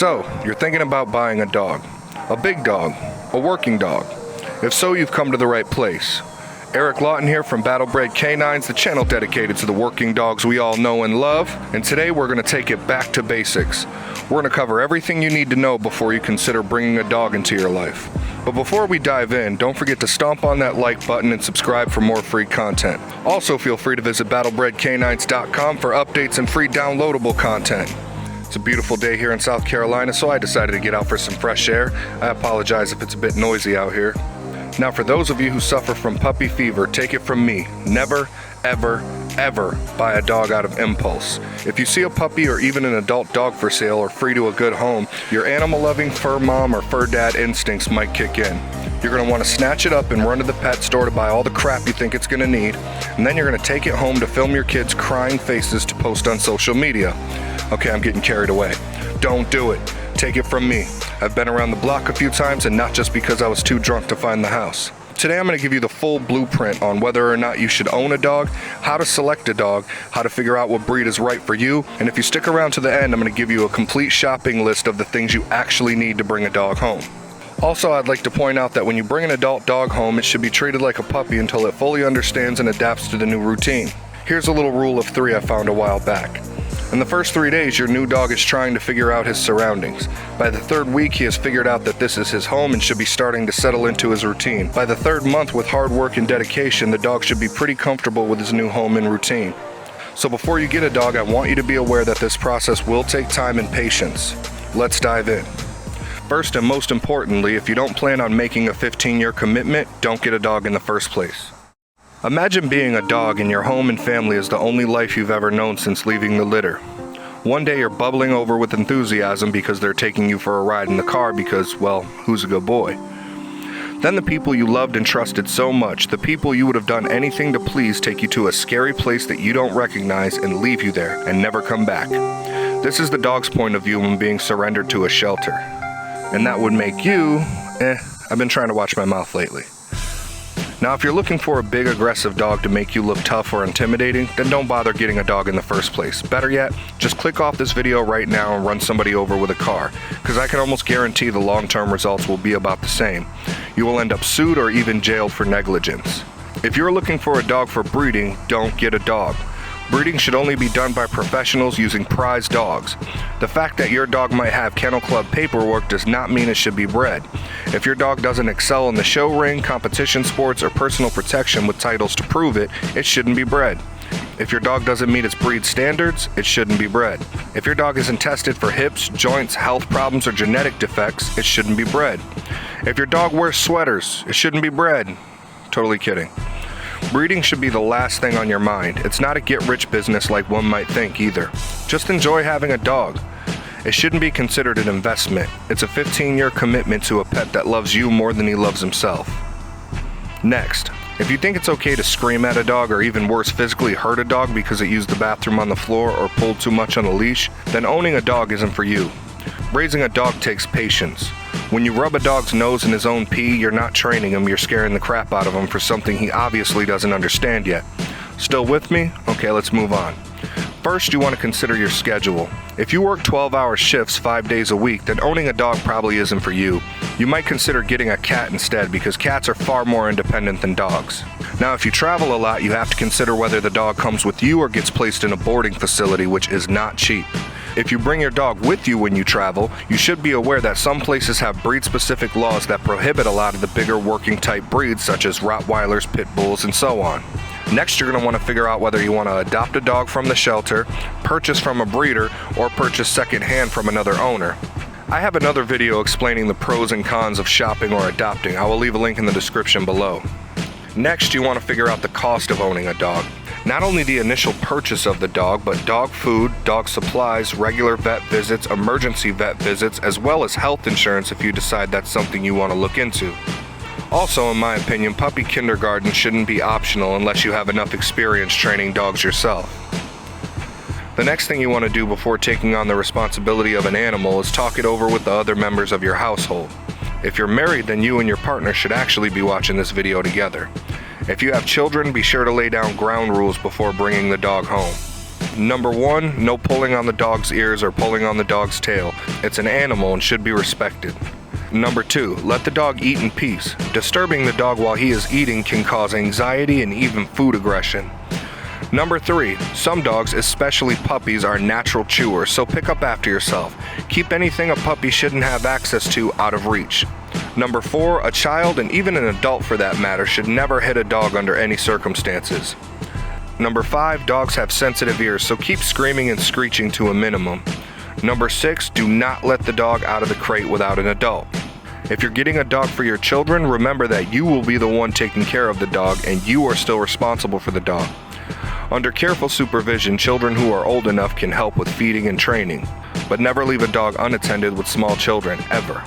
So, you're thinking about buying a dog. A big dog. A working dog. If so, you've come to the right place. Eric Lawton here from Battlebred Canines, the channel dedicated to the working dogs we all know and love. And today we're going to take it back to basics. We're going to cover everything you need to know before you consider bringing a dog into your life. But before we dive in, don't forget to stomp on that like button and subscribe for more free content. Also, feel free to visit battlebredcanines.com for updates and free downloadable content. It's a beautiful day here in South Carolina, so I decided to get out for some fresh air. I apologize if it's a bit noisy out here. Now, for those of you who suffer from puppy fever, take it from me. Never, ever, ever buy a dog out of impulse. If you see a puppy or even an adult dog for sale or free to a good home, your animal-loving fur mom or fur dad instincts might kick in. You're going to want to snatch it up and run to the pet store to buy all the crap you think it's going to need, and then you're going to take it home to film your kids' crying faces to post on social media. Okay, I'm getting carried away. Don't do it. Take it from me. I've been around the block a few times, and not just because I was too drunk to find the house. Today I'm going to give you the full blueprint on whether or not you should own a dog, how to select a dog, how to figure out what breed is right for you, and if you stick around to the end, I'm going to give you a complete shopping list of the things you actually need to bring a dog home. Also, I'd like to point out that when you bring an adult dog home, it should be treated like a puppy until it fully understands and adapts to the new routine. Here's a little rule of 3 I found a while back. In the first 3 days, your new dog is trying to figure out his surroundings. By the 3rd week, he has figured out that this is his home and should be starting to settle into his routine. By the 3rd month, with hard work and dedication, the dog should be pretty comfortable with his new home and routine. So before you get a dog, I want you to be aware that this process will take time and patience. Let's dive in. First and most importantly, if you don't plan on making a 15-year commitment, don't get a dog in the first place. Imagine being a dog and your home and family is the only life you've ever known since leaving the litter. One day you're bubbling over with enthusiasm because they're taking you for a ride in the car because, well, who's a good boy? Then the people you loved and trusted so much, the people you would have done anything to please, take you to a scary place that you don't recognize and leave you there and never come back. This is the dog's point of view when being surrendered to a shelter. And that would make you, I've been trying to watch my mouth lately. Now, if you're looking for a big, aggressive dog to make you look tough or intimidating, then don't bother getting a dog in the first place. Better yet, just click off this video right now and run somebody over with a car, because I can almost guarantee the long-term results will be about the same. You will end up sued or even jailed for negligence. If you're looking for a dog for breeding, don't get a dog. Breeding should only be done by professionals using prize dogs. The fact that your dog might have Kennel Club paperwork does not mean it should be bred. If your dog doesn't excel in the show ring, competition sports, or personal protection with titles to prove it, it shouldn't be bred. If your dog doesn't meet its breed standards, it shouldn't be bred. If your dog isn't tested for hips, joints, health problems, or genetic defects, it shouldn't be bred. If your dog wears sweaters, it shouldn't be bred. Totally kidding. Breeding should be the last thing on your mind. It's not a get-rich business like one might think either. Just enjoy having a dog. It shouldn't be considered an investment. It's a 15-year commitment to a pet that loves you more than he loves himself. Next, if you think it's okay to scream at a dog or even worse, physically hurt a dog because it used the bathroom on the floor or pulled too much on a leash, then owning a dog isn't for you. Raising a dog takes patience. When you rub a dog's nose in his own pee, you're not training him, you're scaring the crap out of him for something he obviously doesn't understand yet. Still with me? Okay, let's move on. First, you want to consider your schedule. If you work 12-hour shifts 5 days a week, then owning a dog probably isn't for you. You might consider getting a cat instead because cats are far more independent than dogs. Now, if you travel a lot, you have to consider whether the dog comes with you or gets placed in a boarding facility, which is not cheap. If you bring your dog with you when you travel, you should be aware that some places have breed-specific laws that prohibit a lot of the bigger working-type breeds such as Rottweilers, Pit Bulls, and so on. Next, you're going to want to figure out whether you want to adopt a dog from the shelter, purchase from a breeder, or purchase second-hand from another owner. I have another video explaining the pros and cons of shopping or adopting. I will leave a link in the description below. Next, you want to figure out the cost of owning a dog. Not only the initial purchase of the dog, but dog food, dog supplies, regular vet visits, emergency vet visits, as well as health insurance if you decide that's something you want to look into. Also, in my opinion, puppy kindergarten shouldn't be optional unless you have enough experience training dogs yourself. The next thing you want to do before taking on the responsibility of an animal is talk it over with the other members of your household. If you're married, then you and your partner should actually be watching this video together. If you have children, be sure to lay down ground rules before bringing the dog home. Number 1, no pulling on the dog's ears or pulling on the dog's tail. It's an animal and should be respected. Number 2, let the dog eat in peace. Disturbing the dog while he is eating can cause anxiety and even food aggression. Number 3, some dogs, especially puppies, are natural chewers, so pick up after yourself. Keep anything a puppy shouldn't have access to out of reach. Number 4, a child, and even an adult for that matter, should never hit a dog under any circumstances. Number 5, dogs have sensitive ears, so keep screaming and screeching to a minimum. Number 6, do not let the dog out of the crate without an adult. If you're getting a dog for your children, remember that you will be the one taking care of the dog and you are still responsible for the dog. Under careful supervision, children who are old enough can help with feeding and training, but never leave a dog unattended with small children, ever.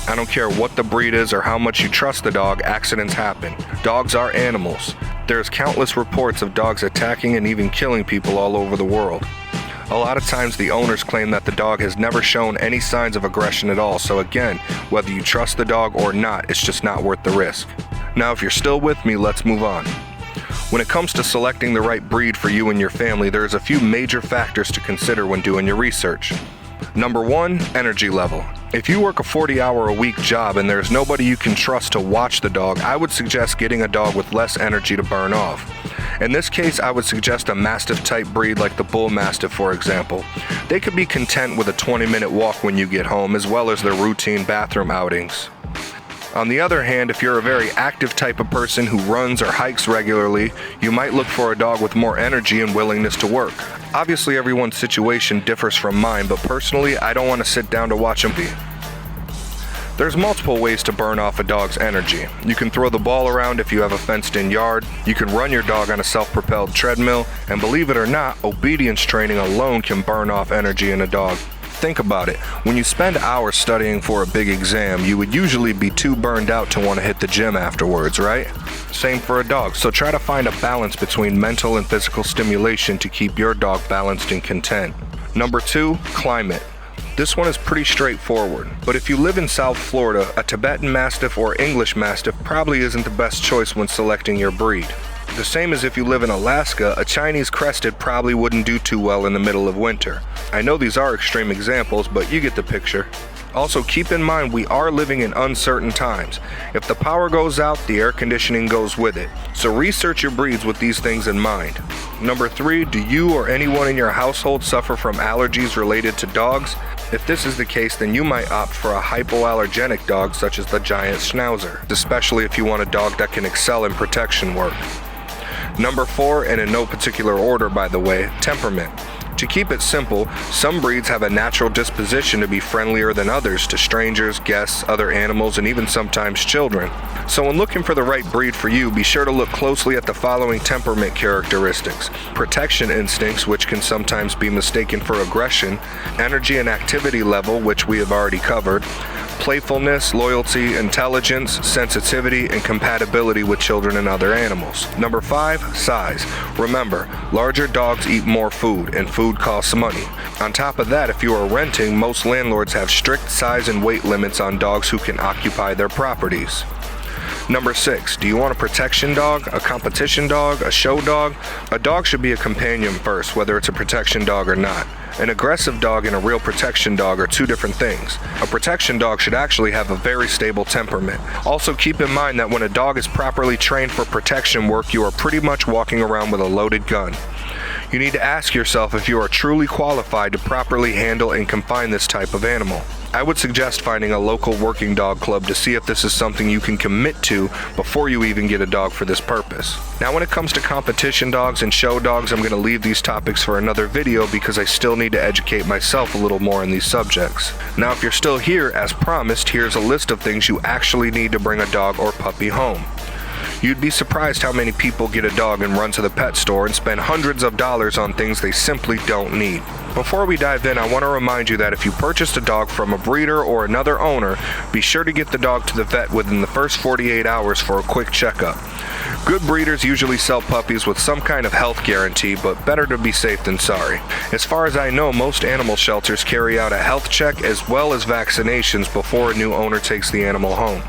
I don't care what the breed is or how much you trust the dog, accidents happen. Dogs are animals. There's countless reports of dogs attacking and even killing people all over the world. A lot of times the owners claim that the dog has never shown any signs of aggression at all, so again, whether you trust the dog or not, it's just not worth the risk. Now if you're still with me, let's move on. When it comes to selecting the right breed for you and your family, there's a few major factors to consider when doing your research. Number 1, energy level. If you work a 40-hour-a-week job and there's nobody you can trust to watch the dog, I would suggest getting a dog with less energy to burn off. In this case, I would suggest a Mastiff type breed like the Bull Mastiff, for example. They could be content with a 20-minute walk when you get home, as well as their routine bathroom outings. On the other hand, if you're a very active type of person who runs or hikes regularly, you might look for a dog with more energy and willingness to work. Obviously, everyone's situation differs from mine, but personally, I don't want to sit down to watch them be. There's multiple ways to burn off a dog's energy. You can throw the ball around if you have a fenced-in yard, you can run your dog on a self-propelled treadmill, and believe it or not, obedience training alone can burn off energy in a dog. Think about it. When you spend hours studying for a big exam, you would usually be too burned out to want to hit the gym afterwards, right? Same for a dog, so try to find a balance between mental and physical stimulation to keep your dog balanced and content. Number 2, climate. This one is pretty straightforward, but if you live in South Florida, a Tibetan Mastiff or English Mastiff probably isn't the best choice when selecting your breed. The same as if you live in Alaska, a Chinese Crested probably wouldn't do too well in the middle of winter. I know these are extreme examples, but you get the picture. Also, keep in mind we are living in uncertain times. If the power goes out, the air conditioning goes with it. So research your breeds with these things in mind. Number 3, do you or anyone in your household suffer from allergies related to dogs? If this is the case, then you might opt for a hypoallergenic dog such as the Giant Schnauzer, especially if you want a dog that can excel in protection work. Number 4, and in no particular order by the way, temperament. To keep it simple, some breeds have a natural disposition to be friendlier than others to strangers, guests, other animals, and even sometimes children. So when looking for the right breed for you, be sure to look closely at the following temperament characteristics: protection instincts, which can sometimes be mistaken for aggression, energy and activity level, which we have already covered, playfulness, loyalty, intelligence, sensitivity, and compatibility with children and other animals. Number 5, size. Remember, larger dogs eat more food, and food costs money. On top of that, if you are renting, most landlords have strict size and weight limits on dogs who can occupy their properties. Number 6, do you want a protection dog, a competition dog, a show dog? A dog should be a companion first, whether it's a protection dog or not. An aggressive dog and a real protection dog are two different things. A protection dog should actually have a very stable temperament. Also keep in mind that when a dog is properly trained for protection work, you are pretty much walking around with a loaded gun. You need to ask yourself if you are truly qualified to properly handle and confine this type of animal. I would suggest finding a local working dog club to see if this is something you can commit to before you even get a dog for this purpose. Now when it comes to competition dogs and show dogs, I'm going to leave these topics for another video because I still need to educate myself a little more on these subjects. Now if you're still here, as promised, here's a list of things you actually need to bring a dog or puppy home. You'd be surprised how many people get a dog and run to the pet store and spend hundreds of dollars on things they simply don't need. Before we dive in, I want to remind you that if you purchased a dog from a breeder or another owner, be sure to get the dog to the vet within the first 48 hours for a quick checkup. Good breeders usually sell puppies with some kind of health guarantee, but better to be safe than sorry. As far as I know, most animal shelters carry out a health check as well as vaccinations before a new owner takes the animal home.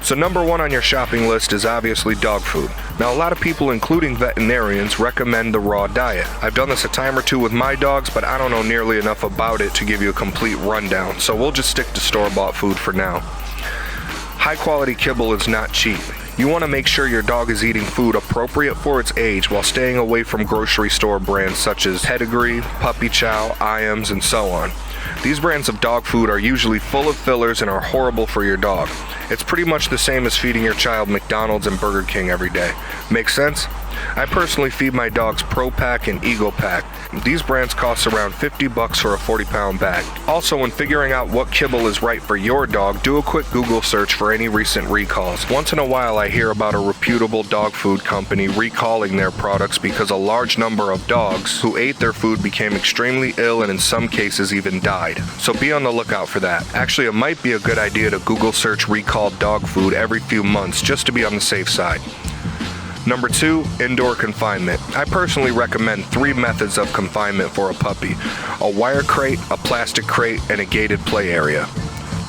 So number one on your shopping list is obviously dog food. Now a lot of people, including veterinarians, recommend the raw diet. I've done this a time or two with my dogs, but I don't know nearly enough about it to give you a complete rundown, so we'll just stick to store-bought food for now. High quality kibble is not cheap. You want to make sure your dog is eating food appropriate for its age while staying away from grocery store brands such as Pedigree, Puppy Chow, Iams, and so on. These brands of dog food are usually full of fillers and are horrible for your dog. It's pretty much the same as feeding your child McDonald's and Burger King every day. Make sense? I personally feed my dogs Pro Pack and Eagle Pack. These brands cost around $50 for a 40-pound bag. Also, when figuring out what kibble is right for your dog, do a quick Google search for any recent recalls. Once in a while I hear about a reputable dog food company recalling their products because a large number of dogs who ate their food became extremely ill and in some cases even died. So be on the lookout for that. Actually, it might be a good idea to Google search recalled dog food every few months just to be on the safe side. Number 2, indoor confinement. I personally recommend 3 methods of confinement for a puppy: a wire crate, a plastic crate, and a gated play area.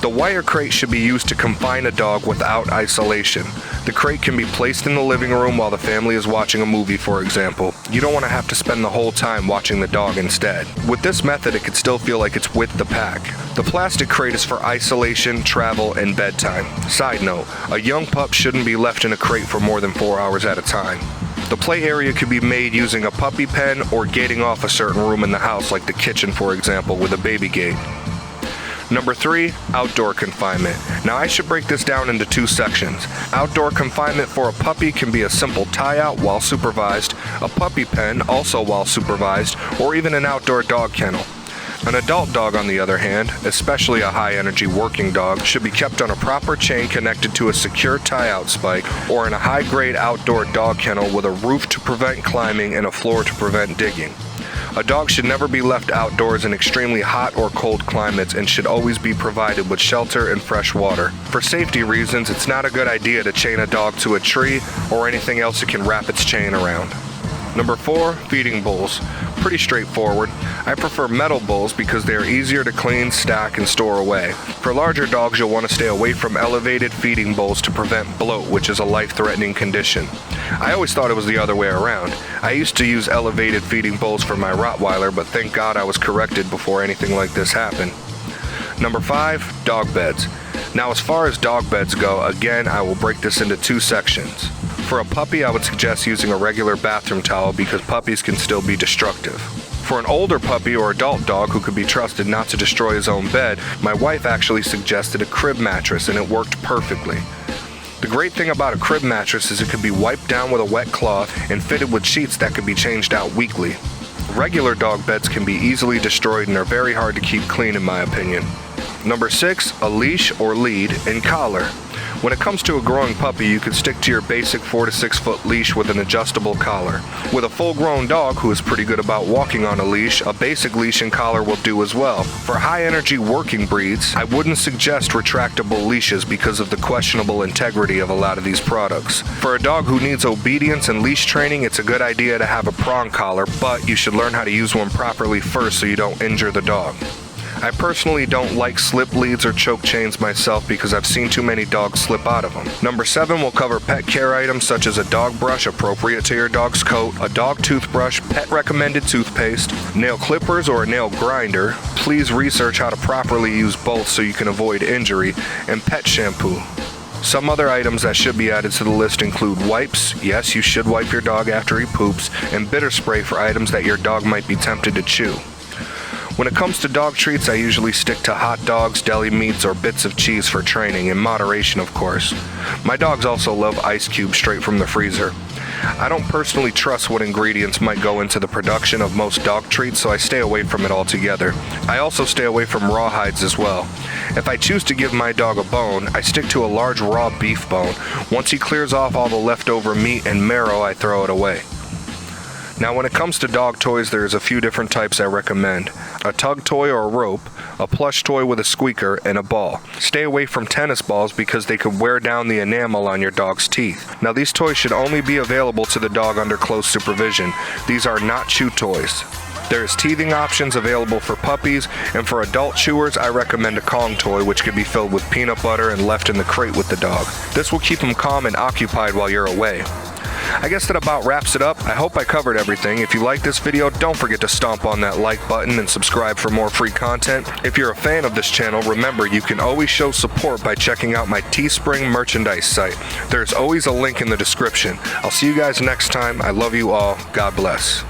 The wire crate should be used to confine a dog without isolation. The crate can be placed in the living room while the family is watching a movie, for example. You don't want to have to spend the whole time watching the dog instead. With this method, it can still feel like it's with the pack. The plastic crate is for isolation, travel, and bedtime. Side note, a young pup shouldn't be left in a crate for more than 4 hours at a time. The play area could be made using a puppy pen or gating off a certain room in the house, like the kitchen, for example, with a baby gate. Number 3, outdoor confinement. Now I should break this down into 2 sections. Outdoor confinement for a puppy can be a simple tie-out while supervised, a puppy pen also while supervised, or even an outdoor dog kennel. An adult dog, on the other hand, especially a high-energy working dog, should be kept on a proper chain connected to a secure tie-out spike or in a high-grade outdoor dog kennel with a roof to prevent climbing and a floor to prevent digging. A dog should never be left outdoors in extremely hot or cold climates and should always be provided with shelter and fresh water. For safety reasons, it's not a good idea to chain a dog to a tree or anything else it can wrap its chain around. Number 4, feeding bowls. Pretty straightforward. I prefer metal bowls because they are easier to clean, stack, and store away. For larger dogs, you'll want to stay away from elevated feeding bowls to prevent bloat, which is a life-threatening condition. I always thought it was the other way around. I used to use elevated feeding bowls for my Rottweiler, but thank God I was corrected before anything like this happened. Number 5, dog beds. Now, as far as dog beds go, again, I will break this into 2 sections. For a puppy, I would suggest using a regular bathroom towel because puppies can still be destructive. For an older puppy or adult dog who could be trusted not to destroy his own bed, my wife actually suggested a crib mattress and it worked perfectly. The great thing about a crib mattress is it can be wiped down with a wet cloth and fitted with sheets that can be changed out weekly. Regular dog beds can be easily destroyed and are very hard to keep clean in my opinion. Number 6, a leash or lead and collar. When it comes to a growing puppy, you can stick to your basic 4 to 6 foot leash with an adjustable collar. With a full-grown dog who is pretty good about walking on a leash, a basic leash and collar will do as well. For high-energy working breeds, I wouldn't suggest retractable leashes because of the questionable integrity of a lot of these products. For a dog who needs obedience and leash training, it's a good idea to have a prong collar, but you should learn how to use one properly first so you don't injure the dog. I personally don't like slip leads or choke chains myself because I've seen too many dogs slip out of them. Number 7 will cover pet care items such as a dog brush appropriate to your dog's coat, a dog toothbrush, pet recommended toothpaste, nail clippers or a nail grinder. Please research how to properly use both so you can avoid injury, and pet shampoo. Some other items that should be added to the list include wipes. Yes, you should wipe your dog after he poops, and bitter spray for items that your dog might be tempted to chew. When it comes to dog treats, I usually stick to hot dogs, deli meats, or bits of cheese for training, in moderation of course. My dogs also love ice cubes straight from the freezer. I don't personally trust what ingredients might go into the production of most dog treats, so I stay away from it altogether. I also stay away from rawhides as well. If I choose to give my dog a bone, I stick to a large raw beef bone. Once he clears off all the leftover meat and marrow, I throw it away. Now when it comes to dog toys, there's a few different types I recommend. A tug toy or a rope, a plush toy with a squeaker, and a ball. Stay away from tennis balls because they could wear down the enamel on your dog's teeth. Now these toys should only be available to the dog under close supervision. These are not chew toys. There's teething options available for puppies, and for adult chewers, I recommend a Kong toy, which can be filled with peanut butter and left in the crate with the dog. This will keep him calm and occupied while you're away. I guess that about wraps it up. I hope I covered everything. If you like this video, don't forget to stomp on that like button and subscribe for more free content. If you're a fan of this channel, remember you can always show support by checking out my Teespring merchandise site. There's always a link in the description. I'll see you guys next time. I love you all. God bless.